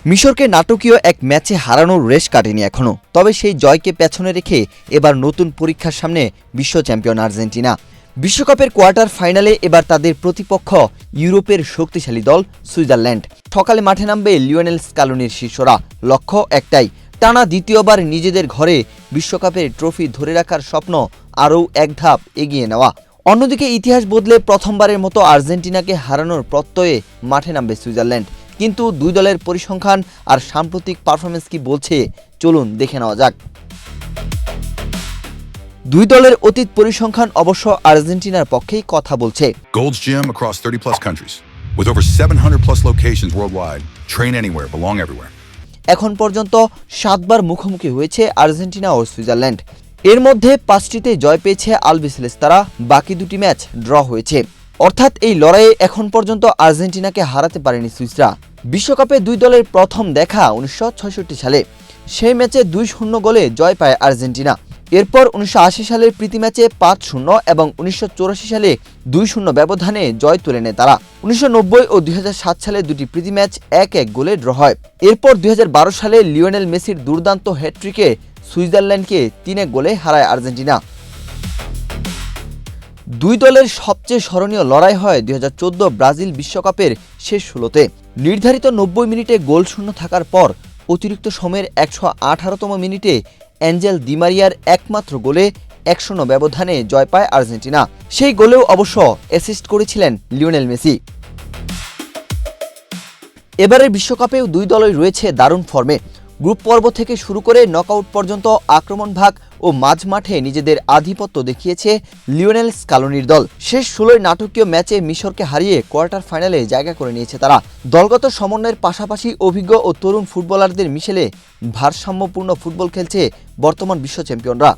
মিশরকে নাটকীয় এক ম্যাচে হারানোর রেশ কাটেনি এখনো, তবে সেই জয়কে পেছনে রেখে এবার নতুন পরীক্ষার সামনে বিশ্ব চ্যাম্পিয়ন আর্জেন্টিনা। বিশ্বকাপের কোয়ার্টার ফাইনালে এবার তাদের প্রতিপক্ষ ইউরোপের শক্তিশালী দল সুইজারল্যান্ড। সকালে মাঠে নামবে লিওনেল স্কালোনির শিষ্যরা, লক্ষ্য একটাই, টানা দ্বিতীয়বার নিজেদের ঘরে বিশ্বকাপের ট্রফি ধরে রাখার স্বপ্ন আরও এক ধাপ এগিয়ে নেওয়া। অন্যদিকে ইতিহাস বদলে প্রথমবারের মতো আর্জেন্টিনাকে হারানোর প্রত্যয়ে মাঠে নামবে সুইজারল্যান্ড। কিন্তু দুই দলের পরিসংখ্যান আর সাম্প্রতিক পারফরমেন্স কি বলছে, চলুন দেখে নেওয়া যাক। দুই দলের অতীত পরিসংখ্যান অবশ্য আর্জেন্টিনার পক্ষেই কথা বলছে। Gold's Gym across 30 plus countries with over 700 plus locations worldwide. Train anywhere, belong everywhere. এখন পর্যন্ত 7 বার মুখোমুখি হয়েছে আর্জেন্টিনা ও সুইজারল্যান্ড। এর মধ্যে 5টিতে জয় পেয়েছে আলবিসেলেস্তারা, বাকি 2টি ম্যাচ ড্র হয়েছে। অর্থাৎ এই লড়াইয়ে এখন পর্যন্ত আর্জেন্টিনাকে হারাতে পারেনি সুইসরা। বিশ্বকাপে দুই দলের প্রথম দেখা 1966 সালে, সেই ম্যাচে 2-0 গোলে জয় পায় আর্জেন্টিনা। এরপর 1980 সালের প্রীতি ম্যাচে 5-0 এবং 1984 সালে 2-0 ব্যবধানে জয় তুলে নেয় তারা। 1990 ও 2007 সালে দুটি প্রীতি ম্যাচ 1-1 গোলে ড্র হয়। এরপর 2012 সালে লিওনেল মেসির দুর্দান্ত হ্যাটট্রিকে সুইজারল্যান্ডকে 3-1 গোলে হারায় আর্জেন্টিনা। দুই দলের সবচেয়ে স্মরণীয় লড়াই হয় 2014 ব্রাজিল বিশ্বকাপের শেষ 16তে। নির্ধারিত 90 মিনিটে গোলশূন্য থাকার পর অতিরিক্ত সময়ের 118তম মিনিটে অ্যাঞ্জেল দি মারিয়ার একমাত্র গোলে 1-0 ব্যবধানে জয় পায় আর্জেন্টিনা। সেই গোলেও অবশ্য অ্যাসিস্ট করেছিলেন লিওনেল মেসি। এবারের বিশ্বকাপেও দুই দলই রয়েছে দারুণ ফর্মে। গ্রুপ পর্ব থেকে শুরু করে নকআউট পর্যন্ত আক্রমণভাগ ও মাঝ মাঠে নিজেদের আধিপত্য দেখিয়েছে লিওনেল স্কালোনির দল। শেষ 16 নাটকীয় ম্যাচে মিশরকে হারিয়ে কোয়ার্টার ফাইনালে জায়গা করে নিয়েছে তারা। দলগত সমন্বয়ের পাশাপাশি অভিজ্ঞ ও তরুণ ফুটবলারদের মিশেলে ভারসাম্যপূর্ণ ফুটবল খেলছে বর্তমান বিশ্ব চ্যাম্পিয়নরা।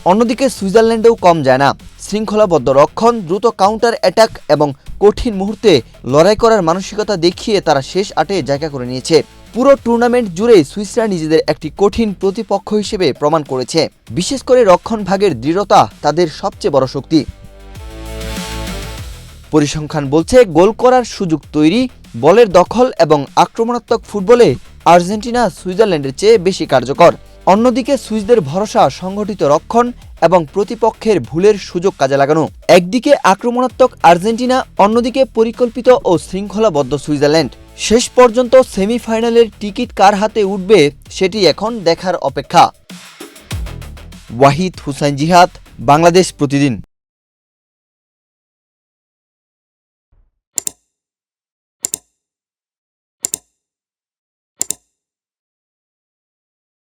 অন্যদিকে সুইজারল্যান্ডেও কম যায় না। শৃঙ্খলাবদ্ধ রক্ষণ, দ্রুত কাউন্টার অ্যাটাক এবং কঠিন মুহূর্তে লড়াই করার মানসিকতা দেখিয়ে তারা শেষ 8-এ জায়গা করে নিয়েছে। পুরো টুর্নামেন্ট জুড়ে সুইসরা নিজেদের একটি কঠিন প্রতিপক্ষ হিসেবে প্রমাণ করেছে। বিশেষ করে রক্ষণ ভাগের দৃঢ়তা তাদের সবচেয়ে বড় শক্তি। পরিসংখ্যান বলছে, গোল করার সুযোগ তৈরি, বলের দখল এবং আক্রমণাত্মক ফুটবলে আর্জেন্টিনা সুইজারল্যান্ডের চেয়ে বেশি কার্যকর। অন্যদিকে সুইসদের ভরসা সংগঠিত রক্ষণ এবং প্রতিপক্ষের ভুলের সুযোগ কাজে লাগানো। একদিকে আক্রমণাত্মক আর্জেন্টিনা, অন্যদিকে পরিকল্পিত ও শৃঙ্খলাবদ্ধ সুইজারল্যান্ড। শেষ পর্যন্ত সেমিফাইনালের টিকিট কার হাতে উঠবে সেটি এখন দেখার অপেক্ষা। ওয়াহিদ হুসাইন জিহাদ, বাংলাদেশ প্রতিদিন।